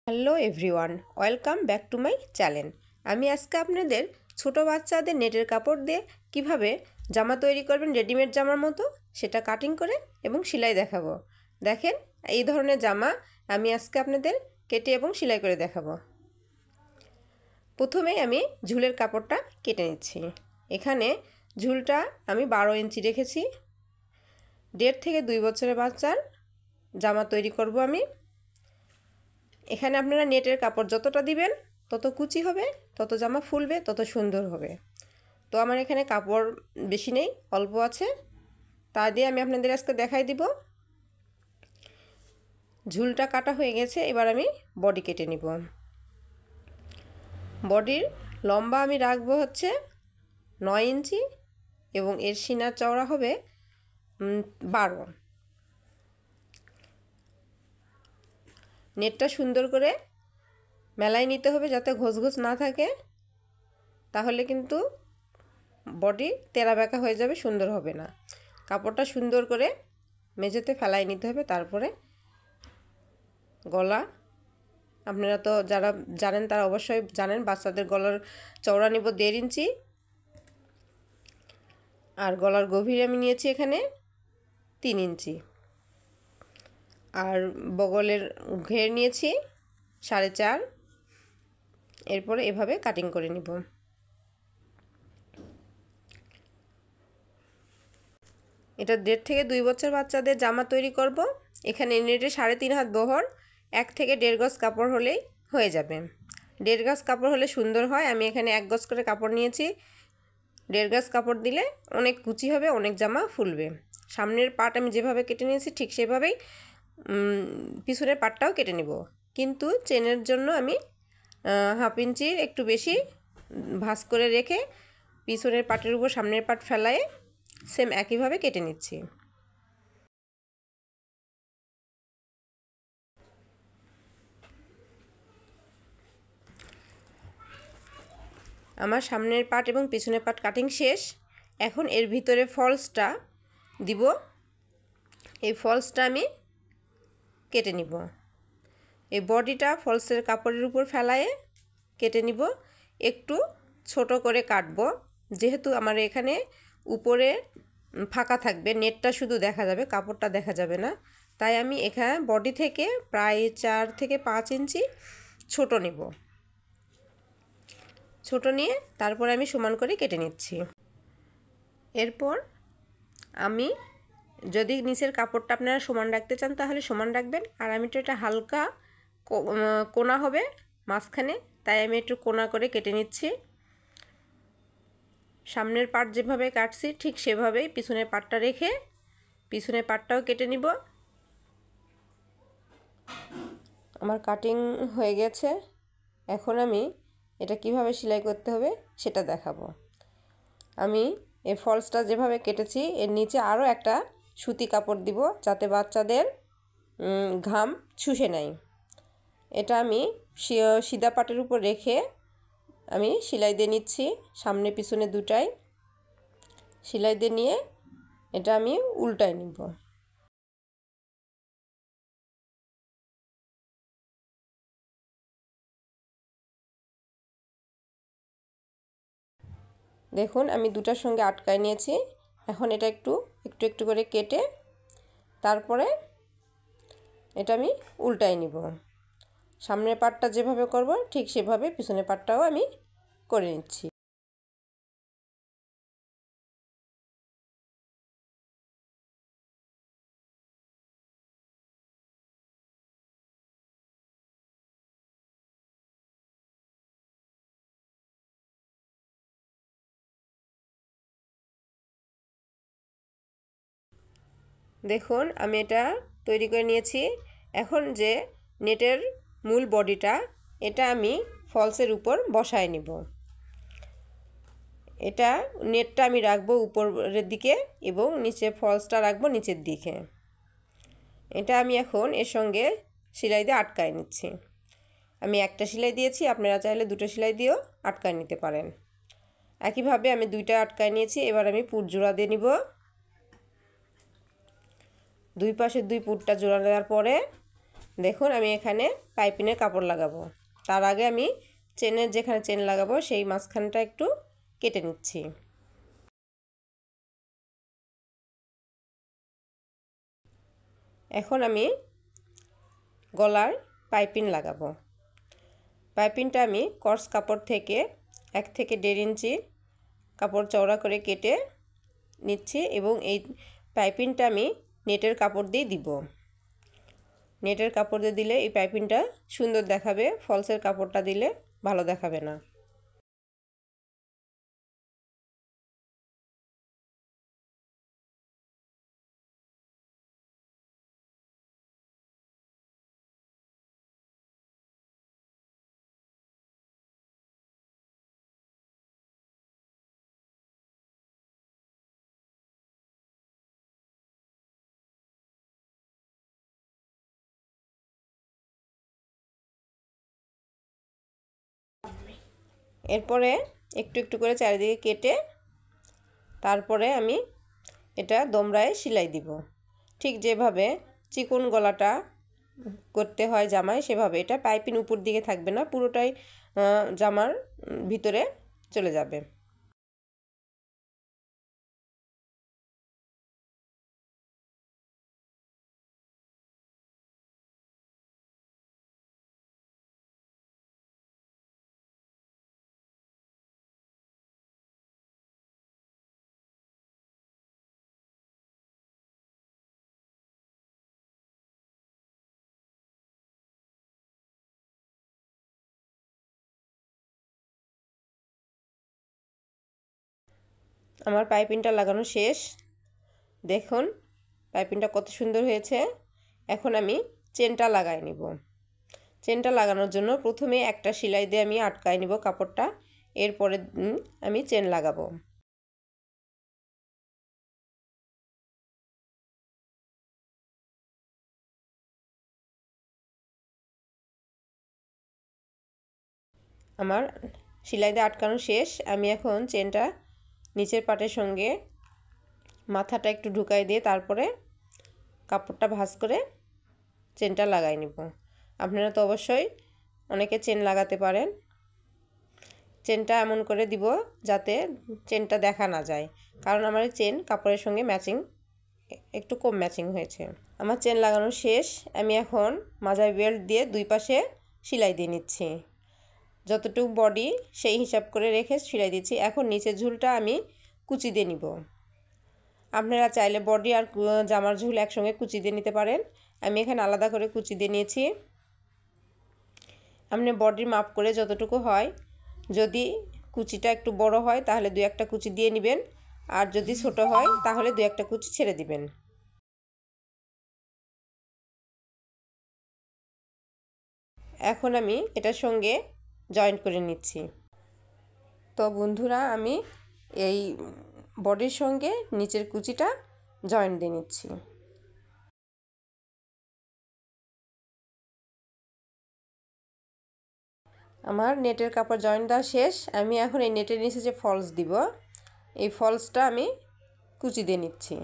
Hello everyone, welcome back to my channel. আমি আজকে আপনাদের ছোটো বাচ্চাদের নেটের কাপড় দিয়ে কিভাবে জামা তৈরি করবেন রেডিমেড জামার মতো, সেটা কাটিং করে এবং সেলাই দেখাবো। দেখেন, এই ধরনের জামা আমি আজকে আপনাদের কেটে এবং সেলাই করে দেখাবো। প্রথমেই আমি ঝুলের কাপড়টা কেটে নিচ্ছি। এখানে ঝুলটা আমি 12 ইঞ্চি রেখেছি। 1.5 থেকে 2 বছরের বাচ্চার জামা তৈরি করব আমি। এখানে আপনারা নেটের কাপড় যতটা দিবেন তত কুচি হবে, তত জামা ফুলবে, তত সুন্দর হবে। তো আমার এখানে কাপড় বেশি নেই, অল্প আছে, তা দিয়ে আমি আপনাদের আজকে দেখাই দিব। ঝুলটা কাটা হয়ে গেছে, এবার আমি বডি কেটে নিব। বডির লম্বা আমি রাখবো হচ্ছে 9 ইঞ্চি এবং এর সিনার চওড়া হবে 12। নেটটা সুন্দর করে মেলাই নিতে হবে যাতে ঘোষ না থাকে, তাহলে কিন্তু বডি তেরা বেঁকা হয়ে যাবে, সুন্দর হবে না। কাপড়টা সুন্দর করে মেঝেতে ফেলাই নিতে হবে। তারপরে গলা, আপনারা তো যারা জানেন তারা অবশ্যই জানেন, বাচ্চাদের গলার চওড়া নিব 1.5 ইঞ্চি, আর গলার গভীর আমি নিয়েছি এখানে 3 ইঞ্চি, আর বগলের ঘের নিয়েছি 4.5। এরপরে এভাবে কাটিং করে নিব। এটা 1.5 থেকে 2 বছর বাচ্চাদের জামা তৈরি করব। এখানে নেটে 3.5 হাত বহর, 1 থেকে 1.5 গজ কাপড় হলেই হয়ে যাবে। 1.5 গজ কাপড় হলে সুন্দর হয়। আমি এখানে 1 গজ করে কাপড় নিয়েছি। 1.5 গজ কাপড় দিলে অনেক কুচি হবে, অনেক জামা ফুলবে। সামনের পাট আমি যেভাবে কেটে নিয়েছি ঠিক সেভাবেই পিছনের পাটটাও কেটে নিব, কিন্তু চেনের জন্য আমি 1/2 ইঞ্চির একটু বেশি ভাঁজ করে রেখে পিছনের পাটের উপর সামনের পাট ফেলায়ে সেম একইভাবে কেটে নিচ্ছি। আমার সামনের পাট এবং পিছনের পাট কাটিং শেষ। এখন এর ভিতরে ফলসটা দিব। এই ফলসটা আমি কেটে নিব। এই বডিটা ফলসের কাপড়ের উপর ফেলায়ে কেটে নিব। একটু ছোট করে কাটবো, যেহেতু আমার এখানে উপরে ফাঁকা থাকবে, নেটটা শুধু দেখা যাবে, কাপড়টা দেখা যাবে না। তাই আমি এখানে বডি থেকে প্রায় 4 থেকে 5 ইঞ্চি ছোট নিব। ছোট নিয়ে তারপরে আমি সমান করে কেটে নিচ্ছি। এরপর আমি, যদি নিচের কাপড়টা আপনারা সমান রাখতে চান তাহলে সমান রাখবেন, আর আমি তো এটা হালকা কোনা হবে মাঝখানে, তাই আমি একটু কোনা করে কেটে নিচ্ছি। সামনের পাট যেভাবে কাটছি ঠিক সেভাবেই পিছনের পাটটা রেখে পিছনের পাটটাও কেটে নিব। আমার কাটিং হয়ে গেছে। এখন আমি এটা কিভাবে সেলাই করতে হবে সেটা দেখাবো। আমি এই ফলসটা যেভাবে কেটেছি এর নিচে আরও একটা সুতি কাপড় দিব, যাতে বাচ্চাদের ঘাম শুষে নেয়। এটা আমি সিধা পাটের উপর রেখে আমি সেলাই দিয়ে নিচ্ছি। সামনে পিছনে দুটাই সেলাই দিয়ে নিয়ে এটা আমি উল্টায় নিব। দেখুন, আমি দুটার সঙ্গে আটকায় নিয়েছি। এখন এটা একটু একটু করে কেটে তারপরে এটা আমি উল্টায় নিব। সামনের পাটটা যেভাবে করব ঠিক সেভাবে পিছনের পাটটাও আমি করে নিচ্ছি। দেখুন, আমি এটা তৈরি করে নিয়েছি। এখন যে নেটের মূল বডিটা, এটা আমি ফলসের উপর বসায় নিব। এটা নেটটা আমি রাখবো উপরের দিকে এবং নিচে ফলসটা রাখবো নিচের দিকে। এটা আমি এখন এর সঙ্গে সেলাই দিয়ে আটকায় নিচ্ছি। আমি একটা সেলাই দিয়েছি, আপনারা চাইলে 2টো সেলাই দিয়েও আটকায় নিতে পারেন। একইভাবে আমি 2টা আটকায় নিয়েছি। এবার আমি পুট জোড়া দিয়ে নিব। দুই পাশে 2 পুটটা জোড়া দেওয়ার পরে দেখুন আমি এখানে পাইপিনের কাপড় লাগাবো। তার আগে আমি চেনের যেখানে চেন লাগাবো সেই মাঝখানটা একটু কেটে নিচ্ছি। এখন আমি গলার পাইপিন লাগাবো। পাইপিনটা আমি কর্স কাপড় থেকে 1 থেকে 1.5 ইঞ্চি কাপড় চওড়া করে কেটে নিচ্ছি এবং এই পাইপিনটা আমি নেটের কাপড় দিয়ে দিব। নেটের কাপড় দিয়ে দিলে এই পাইপিনটা সুন্দর দেখাবে, ফলসের কাপড়টা দিলে ভালো দেখাবে না। এরপরে একটু একটু করে চারিদিকে কেটে তারপরে আমি এটা দোমড়ায় সেলাই দিব। ঠিক যেভাবে চিকন গলাটা করতে হয় জামায় সেভাবে। এটা পাইপিং উপর দিকে থাকবে না, পুরোটাই জামার ভিতরে চলে যাবে। আমার পাইপিংটা লাগানো শেষ। দেখুন পাইপিংটা কত সুন্দর হয়েছে। এখন আমি চেনটা লাগাই নিব। চেনটা লাগানোর জন্য প্রথমে একটা সেলাই দিয়ে আমি আটকাই নিব কাপড়টা, এরপরে আমি চেন লাগাবো। আমার সেলাই দিয়ে আটকানো শেষ। আমি এখন চেনটা নিচের পাটের সঙ্গে মাথাটা একটু ঢুকাই দিয়ে তারপরে কাপড়টা ভাঁজ করে চেনটা লাগাই নিব। আপনারা তো অবশ্যই অনেকে চেন লাগাতে পারেন। চেনটা এমন করে দিব যাতে চেনটা দেখা না যায়, কারণ আমার চেন কাপড়ের সঙ্গে ম্যাচিং একটু কম ম্যাচিং হয়েছে। আমার চেন লাগানো শেষ। আমি এখন মাজায় বেল্ট দিয়ে দুই পাশে সেলাই দিয়ে নিচ্ছি। যতটুকু বডি সেই হিসাব করে রেখে সেলাই দিচ্ছি। এখন নিচের ঝুলটা আমি কুচি দিয়ে নিব। আপনারা চাইলে বডি আর জামার ঝুল একসঙ্গে কুচি দিয়ে নিতে পারেন। আমি এখানে আলাদা করে কুচি দিয়ে নিয়েছি। আপনি বডির মাপ করে যতটুকু হয়, যদি কুচিটা একটু বড় হয় তাহলে 2-1টা কুচি দিয়ে নেবেন, আর যদি ছোট হয় তাহলে 2-1টা কুচি ছেড়ে দিবেন। এখন আমি এটার সঙ্গে জয়েন্ট করে নিচ্ছি। তো বন্ধুরা আমি এই বডির সঙ্গে নিচের কুচিটা জয়েন্ট দিয়ে নিচ্ছি। আমার নেটের কাপড় জয়েন্ট দেওয়া শেষ। আমি এখন এই নেটের নিচে যে ফলস দিব, এই ফলসটা আমি কুচি দিয়ে নিচ্ছি।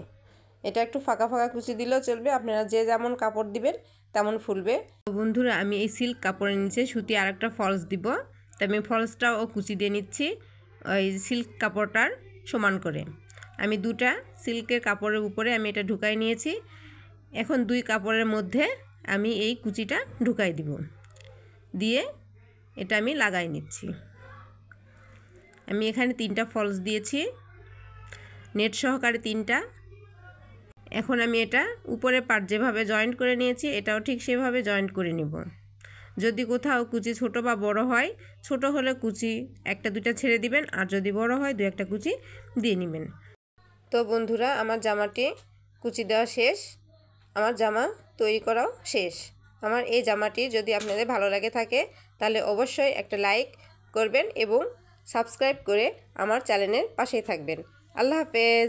এটা একটু ফাঁকা ফাঁকা কুচি দিলেও চলবে, আপনারা যে যেমন কাপড় দিবেন তেমন ফুলবে। তো বন্ধুরা আমি এই সিল্ক কাপড়ের নিচে সুতি আরেকটা ফলস দিব, তো আমি ফলসটাও কুচি দিয়ে নিচ্ছি ওই সিল্ক কাপড়টার সমান করে। আমি দুটা সিল্কের কাপড়ের উপরে আমি এটা ঢুকাই নিয়েছি। এখন দুই কাপড়ের মধ্যে আমি এই কুচিটা ঢুকাই দিব, দিয়ে এটা আমি লাগাই নিচ্ছি। আমি এখানে 3টা ফলস দিয়েছি, নেট সহকারে 3টা। এখন আমি এটা উপরে পার্ট যেভাবে জয়েন্ট করে নিয়েছি এটাও ঠিক সেভাবে জয়েন্ট করে নিব। যদি কোথাও কুচি ছোট বা বড় হয়, ছোট হলে কুচি 1-2টা ছেড়ে দিবেন, আর যদি বড় হয় 2-1টা কুচি দিয়ে নেবেন। তো বন্ধুরা আমার জামাটি কুচি দেওয়া শেষ, আমার জামা তৈরি করাও শেষ। আমার এই জামাটি যদি আপনাদের ভালো লাগে থাকে তাহলে অবশ্যই একটা লাইক করবেন এবং সাবস্ক্রাইব করে আমার চ্যানেলের পাশেই থাকবেন। আল্লাহ হাফেজ।